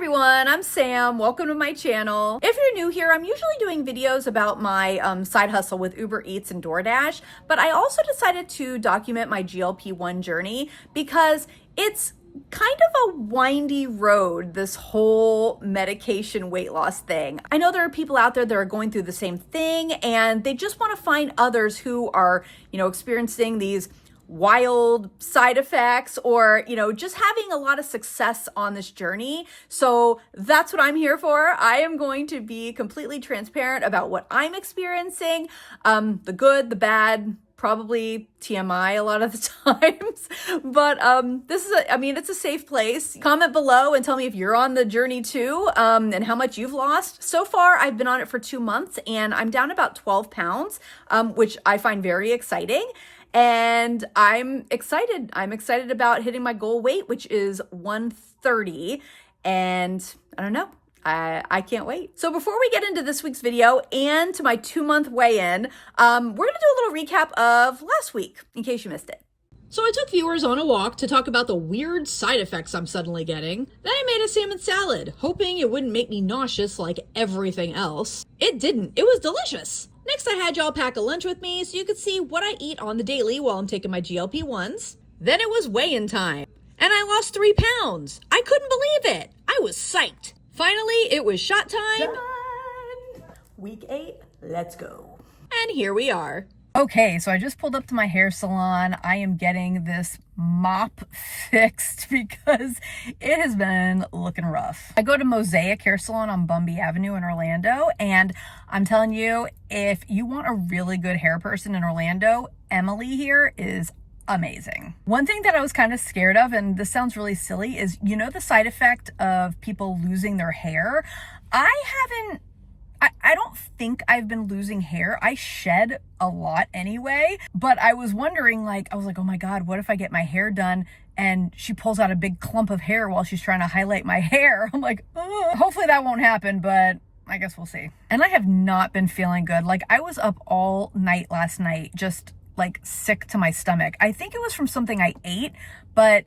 everyone, I'm Sam. Welcome to my channel. If you're new here, I'm usually doing videos about my side hustle with Uber Eats and DoorDash, but I also decided to document my GLP-1 journey because it's kind of a windy road, this whole medication weight loss thing. I know there are people out there that are going through the same thing and they just want to find others who are, experiencing these wild side effects or, just having a lot of success on this journey. So that's what I'm here for. I am going to be completely transparent about what I'm experiencing, the good, the bad, probably TMI a lot of the times, but it's a safe place. Comment below and tell me if you're on the journey too, and how much you've lost. So far, I've been on it for 2 months and I'm down about 12 pounds, which I find very exciting. And I'm excited. I'm excited about hitting my goal weight, which is 130. And I don't know. I can't wait. So before we get into this week's video and to my 2-month weigh-in, we're gonna do a little recap of last week in case you missed it. So I took viewers on a walk to talk about the weird side effects I'm suddenly getting. Then I made a salmon salad, hoping it wouldn't make me nauseous like everything else. It didn't. It was delicious. Next, I had y'all pack a lunch with me so you could see what I eat on the daily while I'm taking my GLP-1s. Then it was weigh-in time, and I lost 3 pounds. I couldn't believe it. I was psyched. Finally, it was shot time. Done. Week 8, let's go. And here we are. Okay, so I just pulled up to my hair salon. I am getting this mop fixed because it has been looking rough. I go to Mosaic Hair Salon on Bumby Avenue in Orlando, and I'm telling you, if you want a really good hair person in Orlando, Emily here is amazing. One thing that I was kind of scared of, and this sounds really silly, is the side effect of people losing their hair. I don't think I've been losing hair. I shed a lot anyway, but I was wondering, oh my God, what if I get my hair done and she pulls out a big clump of hair while she's trying to highlight my hair? I'm like, ugh. Hopefully that won't happen, but I guess we'll see. And I have not been feeling good. I was up all night last night, just sick to my stomach. I think it was from something I ate, but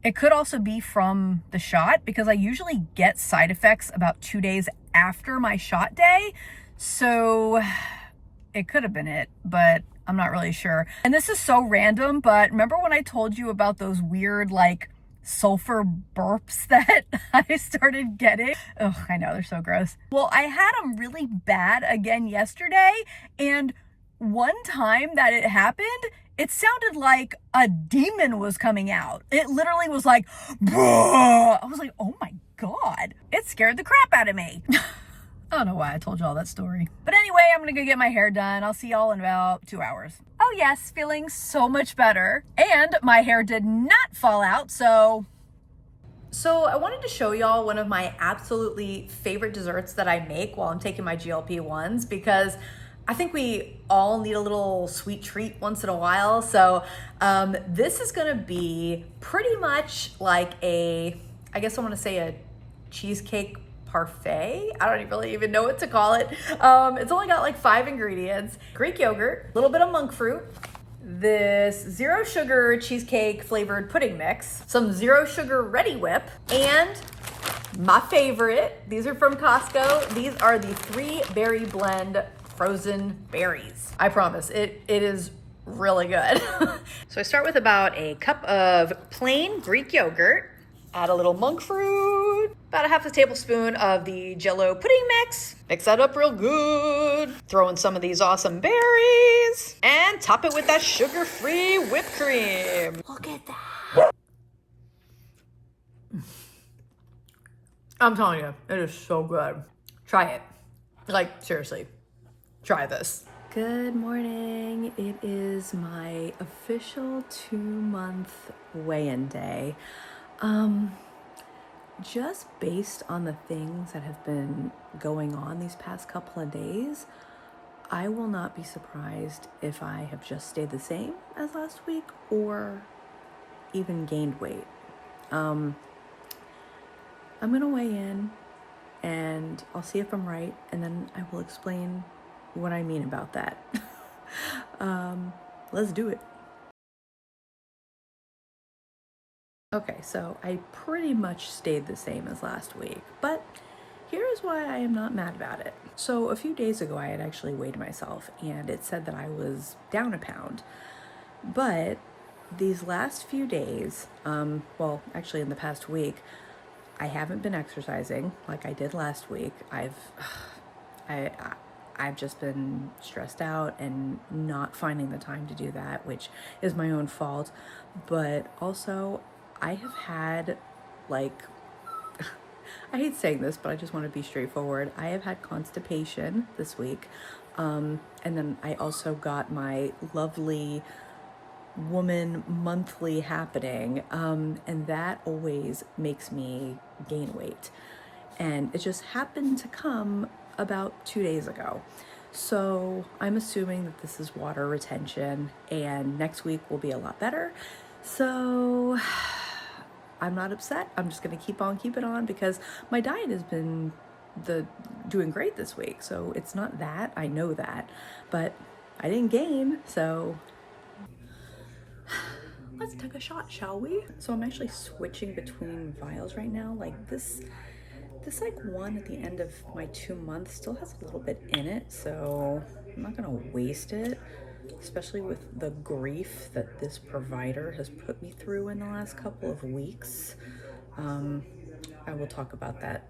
it could also be from the shot because I usually get side effects about 2 days after my shot day. So it could have been it, but I'm not really sure. And this is so random, but remember when I told you about those weird sulfur burps that I started getting? Oh, I know, they're so gross. Well, I had them really bad again yesterday, and one time that it happened, it sounded like a demon was coming out. It literally was like, bruh. I was like, oh my God. It scared the crap out of me. I don't know why I told you all that story. But anyway, I'm gonna go get my hair done. I'll see y'all in about 2 hours. Oh yes, feeling so much better. And my hair did not fall out, so I wanted to show y'all one of my absolutely favorite desserts that I make while I'm taking my GLP-1s because I think we all need a little sweet treat once in a while. So this is gonna be pretty much like I guess I wanna say a cheesecake parfait. I don't really even know what to call it. It's only got 5 ingredients: Greek yogurt, a little bit of monk fruit, this 0 sugar cheesecake flavored pudding mix, some 0 sugar Ready Whip, and my favorite, these are from Costco. These are the 3-berry blend frozen berries. I promise it is really good. So I start with about a cup of plain Greek yogurt, add a little monk fruit, about a half a tablespoon of the Jell-O pudding mix, mix that up real good, throw in some of these awesome berries, and top it with that sugar-free whipped cream. Look at that. I'm telling you, it is so good. Try it. Seriously. Try this. Good morning. It is my official 2-month weigh-in day. Just based on the things that have been going on these past couple of days, I will not be surprised if I have just stayed the same as last week or even gained weight. I'm gonna weigh in and I'll see if I'm right, and then I will explain what I mean about that. Let's do it. Okay, so I pretty much stayed the same as last week, but here is why I am not mad about it. So a few days ago, I had actually weighed myself and it said that I was down a pound. But these last few days, well, actually in the past week, I haven't been exercising like I did last week. I've just been stressed out and not finding the time to do that, which is my own fault. But also, I have had like, I hate saying this, but I just want to be straightforward. I have had constipation this week. And then I also got my lovely woman monthly happening. And that always makes me gain weight. And it just happened to come about 2 days ago. So I'm assuming that this is water retention and next week will be a lot better. So I'm not upset. I'm just going to keep on keeping on because my diet has been doing great this week. So it's not that, I know that, but I didn't gain. So let's take a shot, shall we? So I'm actually switching between vials right now. Like this like one at the end of my 2 months still has a little bit in it, so I'm not gonna waste it, especially with the grief that this provider has put me through in the last couple of weeks. I will talk about that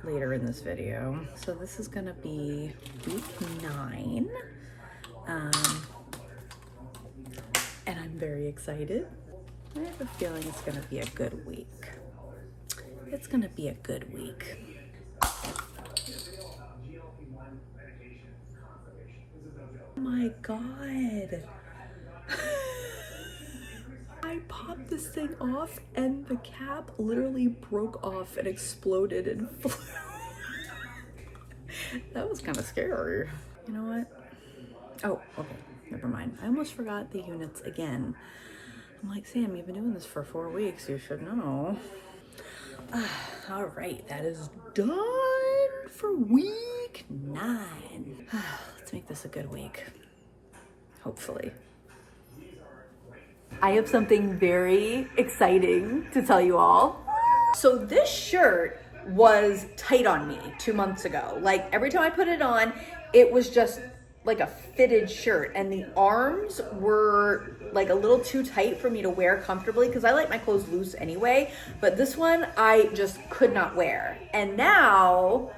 later in this video. So this is gonna be week 9, and I'm very excited. I have a feeling it's gonna be a good week. It's gonna be a good week. Oh my God. I popped this thing off and the cap literally broke off and exploded and flew. That was kind of scary. You know what? Oh, okay, never mind. I almost forgot the units again. I'm like, Sam, you've been doing this for 4 weeks. You should know. All right, that is done for week 9. Let's make this a good week. Hopefully. I have something very exciting to tell you all. So this shirt was tight on me 2 months ago. Like every time I put it on, it was just like a fitted shirt and the arms were like a little too tight for me to wear comfortably because I like my clothes loose anyway, but this one I just could not wear. And now,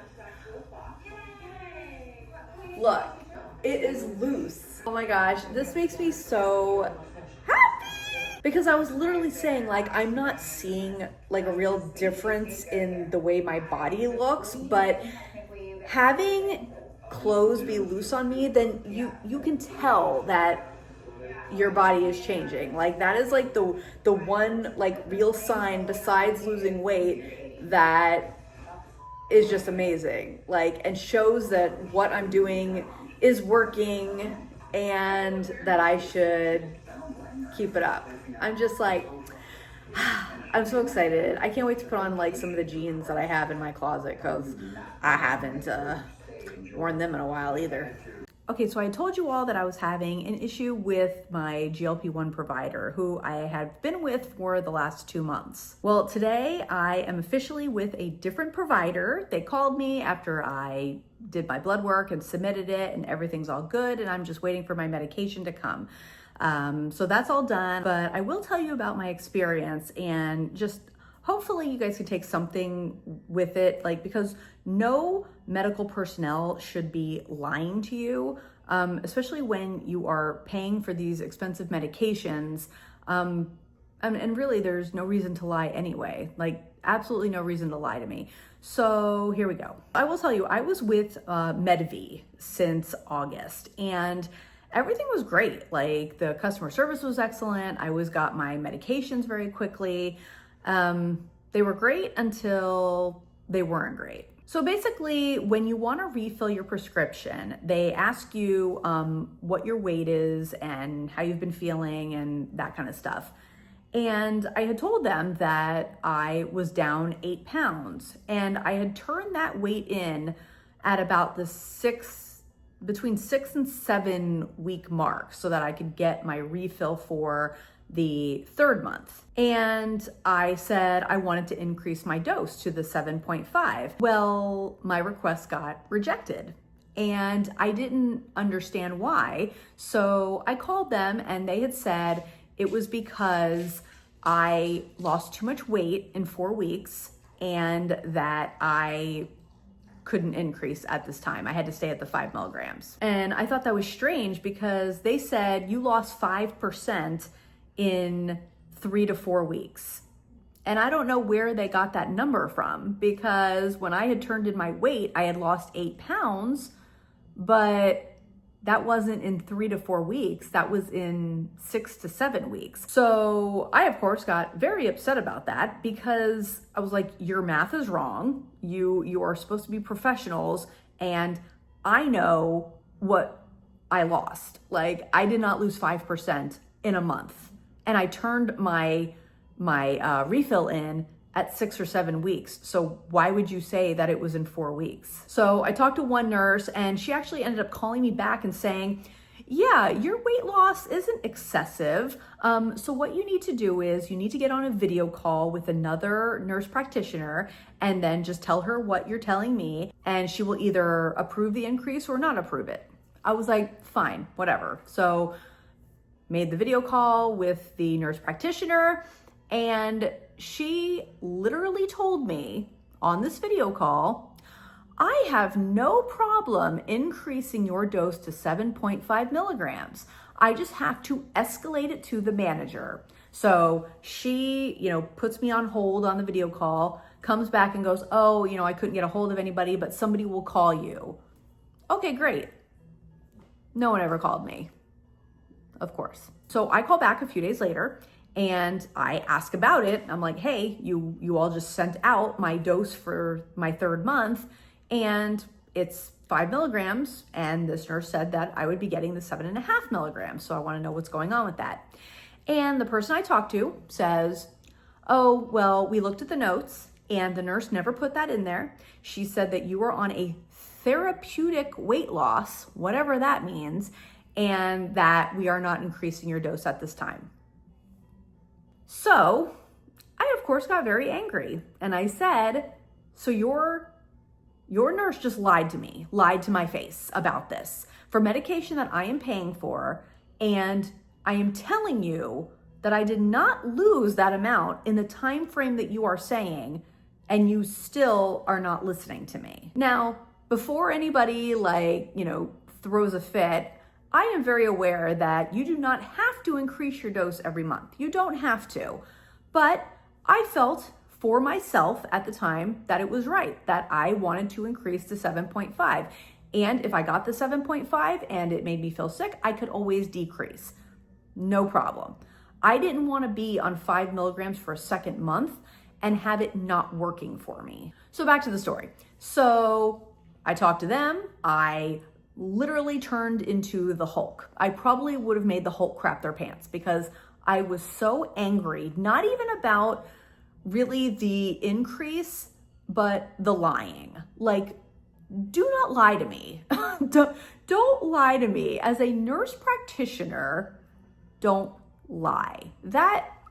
look, it is loose. Oh my gosh, this makes me so happy because I was literally saying like I'm not seeing like a real difference in the way my body looks, but having clothes be loose on me, then you can tell that your body is changing. Like that is like the one like real sign besides losing weight that is just amazing, like, and shows that what I'm doing is working and that I should keep it up. I'm just like, I'm so excited. I can't wait to put on like some of the jeans that I have in my closet because I haven't worn them in a while either. Okay, so I told you all that I was having an issue with my GLP-1 provider who I had been with for the last 2 months. Well, today I am officially with a different provider. They called me after I did my blood work and submitted it and everything's all good and I'm just waiting for my medication to come. So that's all done, but I will tell you about my experience and just hopefully you guys can take something with it, like, because no medical personnel should be lying to you, especially when you are paying for these expensive medications. And really there's no reason to lie anyway, like absolutely no reason to lie to me. So here we go. I will tell you, I was with Wegovy since August and everything was great. Like the customer service was excellent. I always got my medications very quickly. They were great until they weren't great. So basically, when you want to refill your prescription, they ask you what your weight is and how you've been feeling and that kind of stuff. And I had told them that I was down 8 pounds and I had turned that weight in at about the between 6 and 7 week mark so that I could get my refill for the third month. And I said I wanted to increase my dose to the 7.5. Well, my request got rejected and I didn't understand why. So I called them and they had said it was because I lost too much weight in 4 weeks and that I couldn't increase at this time. I had to stay at the 5 milligrams. And I thought that was strange because they said you lost 5% in 3 to 4 weeks. And I don't know where they got that number from, because when I had turned in my weight, I had lost 8 pounds, but that wasn't in 3 to 4 weeks. That was in 6 to 7 weeks. So I, of course, got very upset about that because I was like, your math is wrong. You are supposed to be professionals. And I know what I lost. Like, I did not lose 5% in a month. And I turned my refill in at 6 or 7 weeks. So why would you say that it was in 4 weeks? So I talked to one nurse and she actually ended up calling me back and saying, yeah, your weight loss isn't excessive. So what you need to do is you need to get on a video call with another nurse practitioner and then just tell her what you're telling me, and she will either approve the increase or not approve it. I was like, fine, whatever. So made the video call with the nurse practitioner, and she literally told me on this video call, I have no problem increasing your dose to 7.5 milligrams. I just have to escalate it to the manager. So she, puts me on hold on the video call, comes back and goes, oh, I couldn't get a hold of anybody, but somebody will call you. Okay, great. No one ever called me, of course. So I call back a few days later and I ask about it. I'm like, hey, you all just sent out my dose for my 3rd month and it's 5 milligrams. And this nurse said that I would be getting the 7.5 milligrams. So I want to know what's going on with that. And the person I talked to says, oh, well, we looked at the notes and the nurse never put that in there. She said that you were on a therapeutic weight loss, whatever that means, and that we are not increasing your dose at this time. So I, of course, got very angry. And I said, so your nurse just lied to my face about this for medication that I am paying for. And I am telling you that I did not lose that amount in the time frame that you are saying, and you still are not listening to me. Now, before anybody throws a fit, I am very aware that you do not have to increase your dose every month. You don't have to. But I felt for myself at the time that it was right, that I wanted to increase to 7.5. And if I got the 7.5 and it made me feel sick, I could always decrease. No problem. I didn't want to be on 5 milligrams for a second month and have it not working for me. So back to the story. So I talked to them. I literally turned into the Hulk. I probably would have made the Hulk crap their pants because I was so angry, not even about really the increase, but the lying. Like, do not lie to me. Don't lie to me. As a nurse practitioner, don't lie.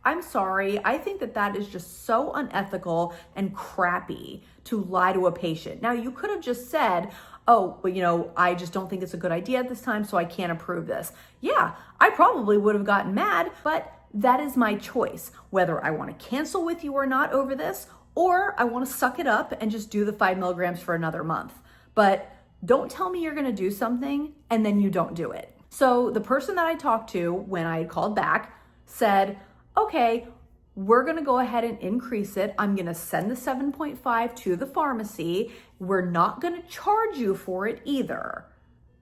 I'm sorry. I think that is just so unethical and crappy to lie to a patient. Now, you could have just said, oh, but I just don't think it's a good idea at this time, so I can't approve this. Yeah, I probably would have gotten mad, but that is my choice, whether I want to cancel with you or not over this, or I want to suck it up and just do the 5 milligrams for another month. But don't tell me you're going to do something and then you don't do it. So the person that I talked to when I called back said, okay, we're going to go ahead and increase it. I'm going to send the 7.5 to the pharmacy. We're not going to charge you for it either.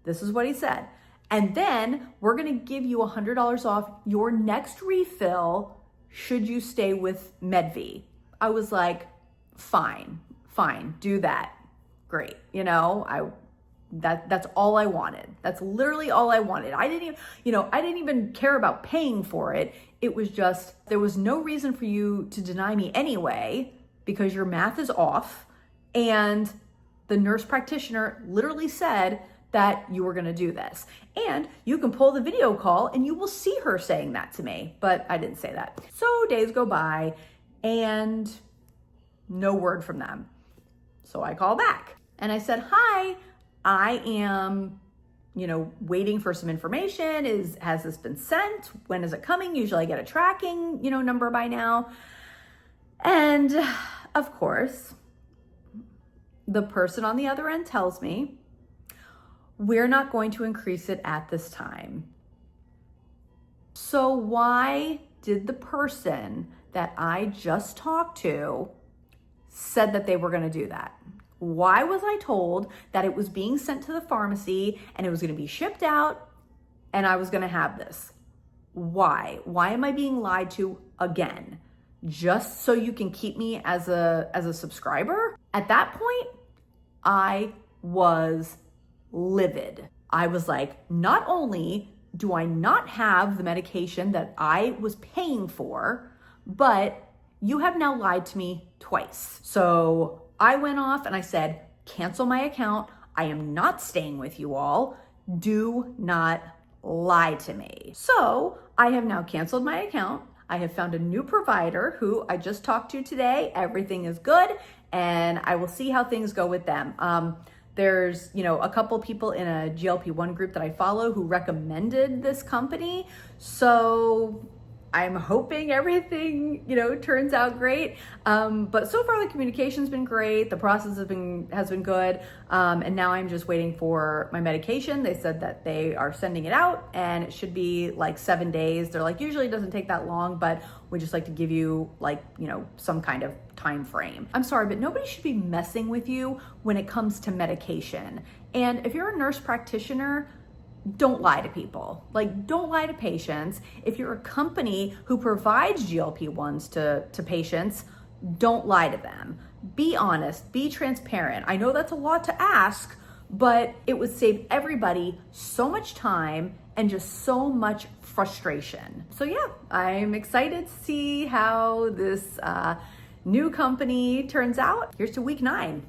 This is what he said. And then we're going to give you $100 off your next refill should you stay with Medv. I was like, fine, do that. Great. That's all I wanted. That's literally all I wanted. I didn't even care about paying for it. It was just, there was no reason for you to deny me anyway, because your math is off. And the nurse practitioner literally said that you were gonna do this. And you can pull the video call and you will see her saying that to me, but I didn't say that. So days go by and no word from them. So I call back and I said, hi, I am, waiting for some information. Has this been sent? When is it coming? Usually I get a tracking, number by now. And of course, the person on the other end tells me, we're not going to increase it at this time. So why did the person that I just talked to said that they were going to do that? Why was I told that it was being sent to the pharmacy and it was going to be shipped out and I was going to have this? Why? Why am I being lied to again? Just so you can keep me as a subscriber? At that point, I was livid. I was like, not only do I not have the medication that I was paying for, but you have now lied to me twice. So I went off and I said, cancel my account. I am not staying with you all. Do not lie to me. So I have now canceled my account. I have found a new provider who I just talked to today. Everything is good and I will see how things go with them. There's, a couple people in a GLP-1 group that I follow who recommended this company. So I'm hoping everything, turns out great. But so far the communication's been great. The process has been good. And now I'm just waiting for my medication. They said that they are sending it out and it should be like 7 days. They're like, usually it doesn't take that long, but we just like to give you some kind of time frame. I'm sorry, but nobody should be messing with you when it comes to medication. And if you're a nurse practitioner, don't lie to people. Don't lie to patients. If you're a company who provides GLP-1s to patients, don't lie to them. Be honest, be transparent. I know that's a lot to ask, but it would save everybody so much time and just so much frustration. So yeah, I'm excited to see how this new company turns out. Here's to week 9.